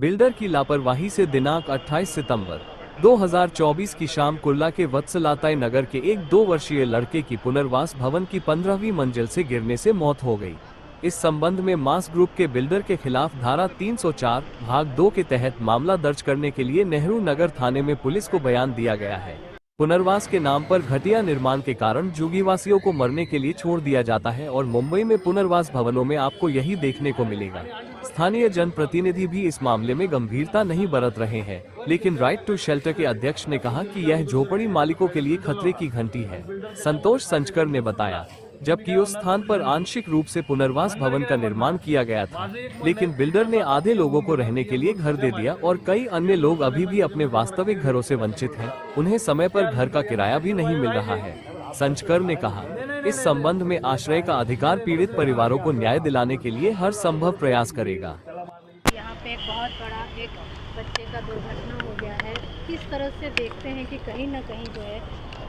Builder की लापरवाही से दिनांक 28 सितंबर 2024 की शाम कुर्ला के वत्सलाताई नगर के एक 2 वर्षीय लड़के की पुनर्वास भवन की 15वीं मंजिल से गिरने से मौत हो गई। इस संबंध में मास ग्रुप के बिल्डर के खिलाफ धारा 304 भाग 2 के तहत मामला दर्ज करने के लिए नेहरू नगर थाने में पुलिस को बयान दिया गया है। पुनर्वास के नाम पर घटिया निर्माण के कारण झुग्गीवासियों को मरने के लिए छोड़ दिया जाता है और मुंबई में पुनर्वास भवनों में आपको यही देखने को मिलेगा। स्थानीय जनप्रतिनिधि भी इस मामले में गंभीरता नहीं बरत रहे हैं, लेकिन राइट टू शेल्टर के अध्यक्ष ने कहा कि यह झोपड़ी मालिकों के लिए खतरे की घंटी है। संतोष संचकर ने बताया, जबकि उस स्थान पर आंशिक रूप से पुनर्वास भवन का निर्माण किया गया था, लेकिन बिल्डर ने आधे लोगों को रहने के लिए घर दे दिया और कई अन्य लोग अभी भी अपने वास्तविक घरों से वंचित हैं। उन्हें समय पर घर का किराया भी नहीं मिल रहा है। संचकर ने कहा, इस संबंध में आश्रय का अधिकार पीड़ित परिवारों को न्याय दिलाने के लिए हर संभव प्रयास करेगा। यहाँ पे एक बहुत बड़ा एक बच्चे का दुर्घटना हो गया है। किस तरह से देखते हैं कि कहीं ना कहीं जो है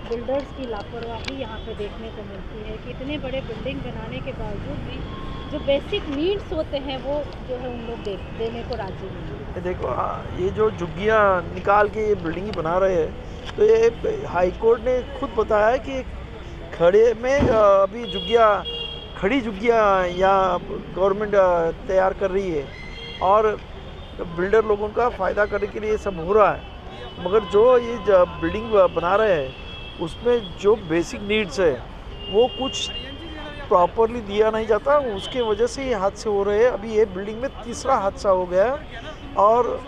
बिल्डर्स की लापरवाही यहाँ पे देखने को मिलती है कि इतने बड़े बिल्डिंग बनाने के बावजूद भी जो बेसिक नीड्स होते हैं वो जो है उन लोग देने को राजी नहीं। देखो, ये जो झुग्गियाँ निकाल के ये बिल्डिंग बना रहे हैं, तो ये हाई कोर्ट ने खुद बताया है कि खड़े में अभी खड़ी झुग्गियाँ या गवर्नमेंट तैयार कर रही है और बिल्डर लोगों का फ़ायदा करने के लिए ये सब हो रहा है। मगर जो ये बिल्डिंग बना रहे हैं उसमें जो बेसिक नीड्स है वो कुछ प्रॉपरली दिया नहीं जाता, उसके वजह से ये हादसे हो रहे हैं। अभी ये बिल्डिंग में तीसरा हादसा हो गया और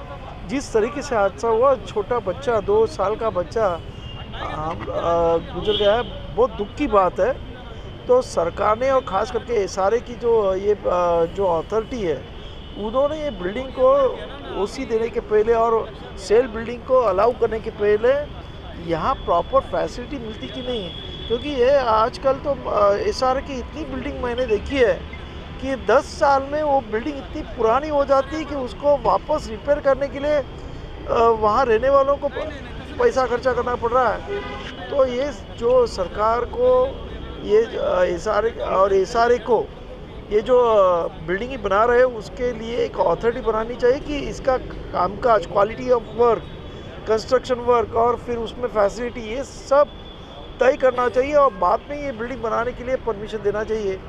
जिस तरीके से हादसा हुआ, छोटा बच्चा 2 साल का बच्चा गुजर गया है, बहुत दुख की बात है। तो सरकार ने और ख़ास करके SRA की जो अथॉरिटी है, उन्होंने ये बिल्डिंग को OC देने के पहले और सेल बिल्डिंग को अलाउ करने के पहले यहाँ प्रॉपर फैसिलिटी मिलती कि नहीं है, क्योंकि ये आजकल तो SRA की इतनी बिल्डिंग मैंने देखी है कि 10 साल में वो बिल्डिंग इतनी पुरानी हो जाती है कि उसको वापस रिपेयर करने के लिए वहाँ रहने वालों को पैसा खर्चा करना पड़ रहा है। तो ये जो सरकार को ये SRA को ये जो बिल्डिंग ही बना रहे हैं उसके लिए एक अथॉरिटी बनानी चाहिए कि इसका कामकाज, quality of work, construction work और फिर उसमें फैसिलिटी, ये सब तय करना चाहिए और बाद में ये बिल्डिंग बनाने के लिए परमिशन देना चाहिए।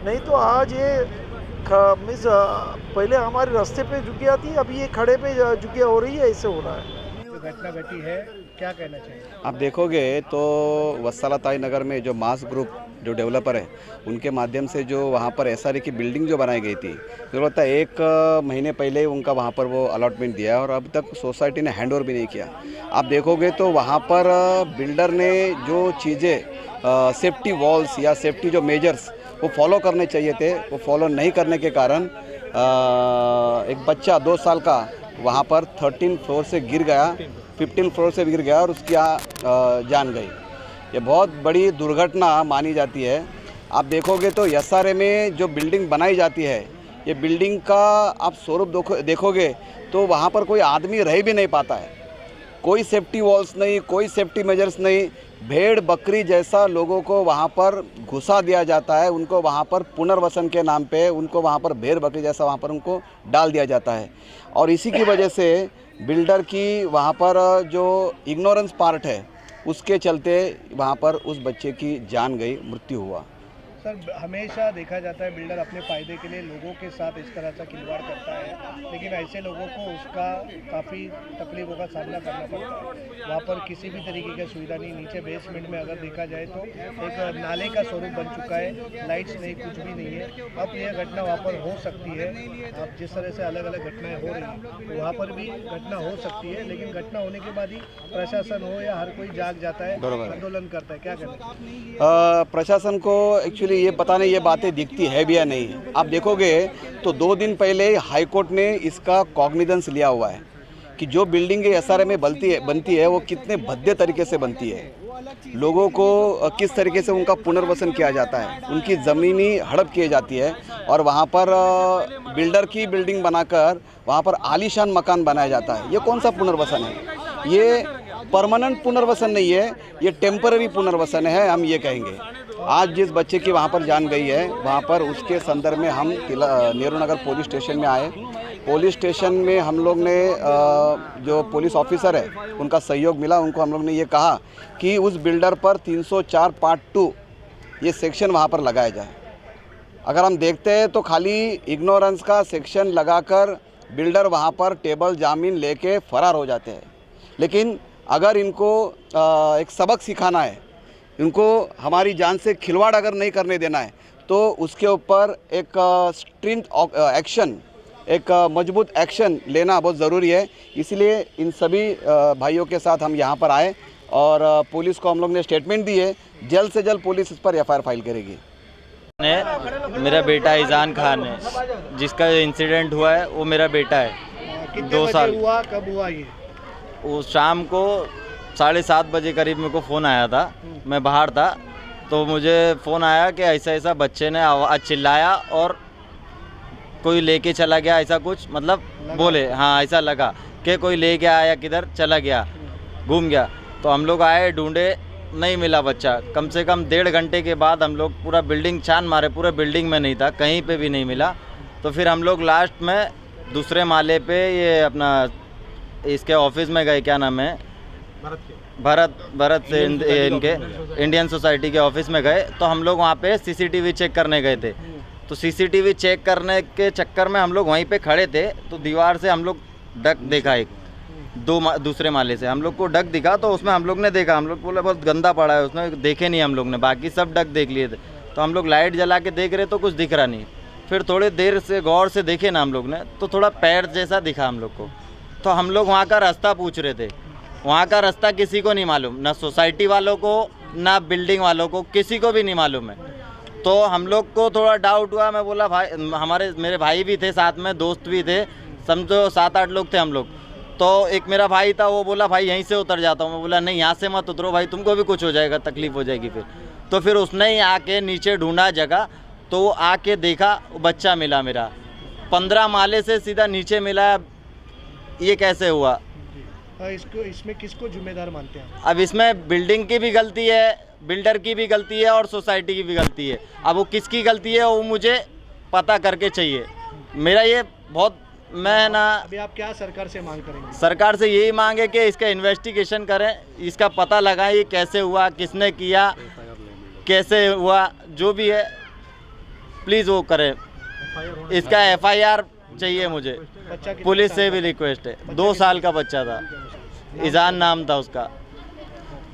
नहीं तो आज ये पहले हमारे रास्ते पे झुग्गियाँ थी, अभी ये खड़े पे झुग्गियाँ हो रही है, ऐसे हो रहा है। घटना घटी है, क्या कहना चाहिए? आप देखोगे तो वत्सलाताई नगर में जो मास ग्रुप जो डेवलपर है, उनके माध्यम से जो वहाँ पर SRA की बिल्डिंग जो बनाई गई थी, मुझे लगता है 1 महीने पहले ही उनका वहाँ पर वो अलॉटमेंट दिया और अब तक सोसाइटी ने हैंड ओवर भी नहीं किया। आप देखोगे तो वहाँ पर बिल्डर ने जो चीज़ें सेफ्टी वॉल्स या सेफ्टी जो मेजर्स वो फॉलो करने चाहिए थे, वो फॉलो नहीं करने के कारण एक बच्चा 2 साल का वहाँ पर 13 फ्लोर से गिर गया, 15 फ्लोर से गिर गया और उसकी जान गई। ये बहुत बड़ी दुर्घटना मानी जाती है। आप देखोगे तो SRA में जो बिल्डिंग बनाई जाती है, ये बिल्डिंग का आप स्वरूप देखोगे तो वहाँ पर कोई आदमी रह भी नहीं पाता है। कोई सेफ्टी वॉल्स नहीं, कोई सेफ्टी मेजर्स नहीं, भेड़ बकरी जैसा लोगों को वहाँ पर घुसा दिया जाता है। उनको वहाँ पर पुनर्वसन के नाम पे उनको वहाँ पर भेड़ बकरी जैसा वहाँ पर उनको डाल दिया जाता है और इसी की वजह से बिल्डर की वहाँ पर जो इग्नोरेंस पार्ट है उसके चलते वहाँ पर उस बच्चे की जान गई, मृत्यु हुआ। सर, हमेशा देखा जाता है बिल्डर अपने फ़ायदे के लिए लोगों के साथ इस तरह से खिलवाड़ करता है, लेकिन ऐसे लोगों को उसका काफ़ी तकलीफ़ों का सामना करना पड़ता है। वहाँ पर किसी भी तरीके की सुविधा नहीं, नीचे बेसमेंट में अगर देखा जाए तो एक नाले का स्वरूप बन चुका है, लाइट्स नहीं, कुछ भी नहीं है। अब यह घटना वहाँ पर हो सकती है। अब जिस तरह से अलग अलग घटनाएँ हो रही हैं तो वहाँ पर भी घटना हो सकती है, लेकिन घटना होने के बाद ही प्रशासन हो या हर कोई जाग जाता है, आंदोलन करता है। क्या कहना? प्रशासन को एक्चुअली ये पता नहीं ये बातें दिखती है भी या नहीं। आप देखोगे तो 2 दिन पहले हाई कोर्ट ने इसका कॉग्निजेंस लिया हुआ है कि जो बिल्डिंग SRA में बनती है वो कितने भद्दे तरीके से बनती है, लोगों को किस तरीके से उनका पुनर्वसन किया जाता है, उनकी ज़मीनी हड़प की जाती है और वहाँ पर बिल्डर की बिल्डिंग बनाकर वहाँ पर आलीशान मकान बनाया जाता है। ये कौन सा पुनर्वसन है? ये परमानेंट पुनर्वसन नहीं है, ये टेम्पररी पुनर्वसन है, हम ये कहेंगे। आज जिस बच्चे की वहाँ पर जान गई है, वहाँ पर उसके संदर्भ में हम नेहरू नगर पुलिस स्टेशन में आए पुलिस स्टेशन में हम लोग ने जो पुलिस ऑफिसर है उनका सहयोग मिला। उनको हम लोग ने ये कहा कि उस बिल्डर पर 304 पार्ट 2 ये सेक्शन वहाँ पर लगाया जाए। अगर हम देखते हैं तो खाली इग्नोरेंस का सेक्शन लगाकर बिल्डर वहाँ पर टेबल जामीन लेके फरार हो जाते हैं। लेकिन अगर इनको एक सबक सिखाना है, इनको हमारी जान से खिलवाड़ अगर नहीं करने देना है, तो उसके ऊपर एक स्ट्रिक्ट एक्शन, एक मजबूत एक्शन लेना बहुत ज़रूरी है। इसलिए इन सभी भाइयों के साथ हम यहाँ पर आए और पुलिस को हम लोग ने स्टेटमेंट दी है। जल्द से जल्द पुलिस इस पर एफआईआर फाइल करेगी। मेरा बेटा ईजान खान है, जिसका इंसिडेंट हुआ है वो मेरा बेटा है। कितने 2 बजे साल हुआ, कब हुआ ये? वो शाम को 7:30 बजे करीब मेरे को फ़ोन आया था। मैं बाहर था तो मुझे फ़ोन आया कि ऐसा ऐसा बच्चे ने आवाज़ चिल्लाया और कोई लेके चला गया, ऐसा कुछ मतलब बोले। हाँ, ऐसा लगा कि कोई ले गया या किधर चला गया, घूम गया। तो हम लोग आए, ढूंढे, नहीं मिला बच्चा। कम से कम 1.5 घंटे के बाद हम लोग पूरा बिल्डिंग छान मारे, पूरे बिल्डिंग में नहीं था, कहीं पे भी नहीं मिला। तो फिर हम लोग लास्ट में दूसरे माले पे ये अपना इसके ऑफिस में गए, क्या नाम है, भरत से इनके इंडियन सोसाइटी के ऑफिस में गए। तो हम लोग वहाँ पे सीसीटीवी चेक करने गए थे। तो सीसीटीवी चेक करने के चक्कर में हम लोग वहीं पे खड़े थे तो दीवार से हम लोग डक देखा, एक दूसरे माले से हम लोग को डक दिखा। तो उसमें हम लोग ने देखा, हम लोग बोले बहुत गंदा पड़ा है, उसमें देखे नहीं हम लोग ने, बाकी सब डक देख लिए थे। तो हम लोग लाइट जला के देख रहे तो कुछ दिख रहा नहीं। फिर थोड़ी देर से गौर से देखे ना हम लोग ने, तो थोड़ा पैर जैसा दिखा हम लोग को। तो हम लोग वहाँ का रास्ता पूछ रहे थे। वहाँ का रास्ता किसी को नहीं मालूम, ना सोसाइटी वालों को ना बिल्डिंग वालों को, किसी को भी नहीं मालूम है। तो हम लोग को थोड़ा डाउट हुआ। मैं बोला भाई, मेरे भाई भी थे साथ में, दोस्त भी थे, समझो 7-8 लोग थे हम लोग। तो एक मेरा भाई था, वो बोला भाई यहीं से उतर जाता हूँ। मैं बोला नहीं, यहाँ से मत उतरो भाई, तुमको भी कुछ हो जाएगा, तकलीफ़ हो जाएगी फिर। तो फिर उसने ही आके नीचे ढूंढा जगह, तो वो आके देखा, बच्चा मिला मेरा। 15 माले से सीधा नीचे मिला। ये कैसे हुआ? इसमें किसको जिम्मेदार मानते हैं? अब इसमें बिल्डिंग की भी गलती है, बिल्डर की भी गलती है और सोसाइटी की भी गलती है। अब वो किसकी गलती है वो मुझे पता करके चाहिए। मेरा ये बहुत, मैं ना, अभी आप क्या सरकार से मांग करेंगे? सरकार से यही मांग है कि इसका इन्वेस्टिगेशन करें, इसका पता लगाएं, ये कैसे हुआ, किसने किया, कैसे हुआ, जो भी है प्लीज़ वो करें। इसका एफआईआर चाहिए मुझे। पुलिस से भी रिक्वेस्ट है। 2 साल का बच्चा था, ईजान नाम था उसका।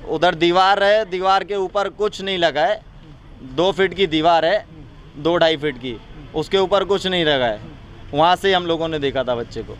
उधर दीवार है, दीवार के ऊपर कुछ नहीं लगा है। 2 फीट की दीवार है, 2-2.5 फीट की, उसके ऊपर कुछ नहीं लगा है। वहाँ से हम लोगों ने देखा था बच्चे को।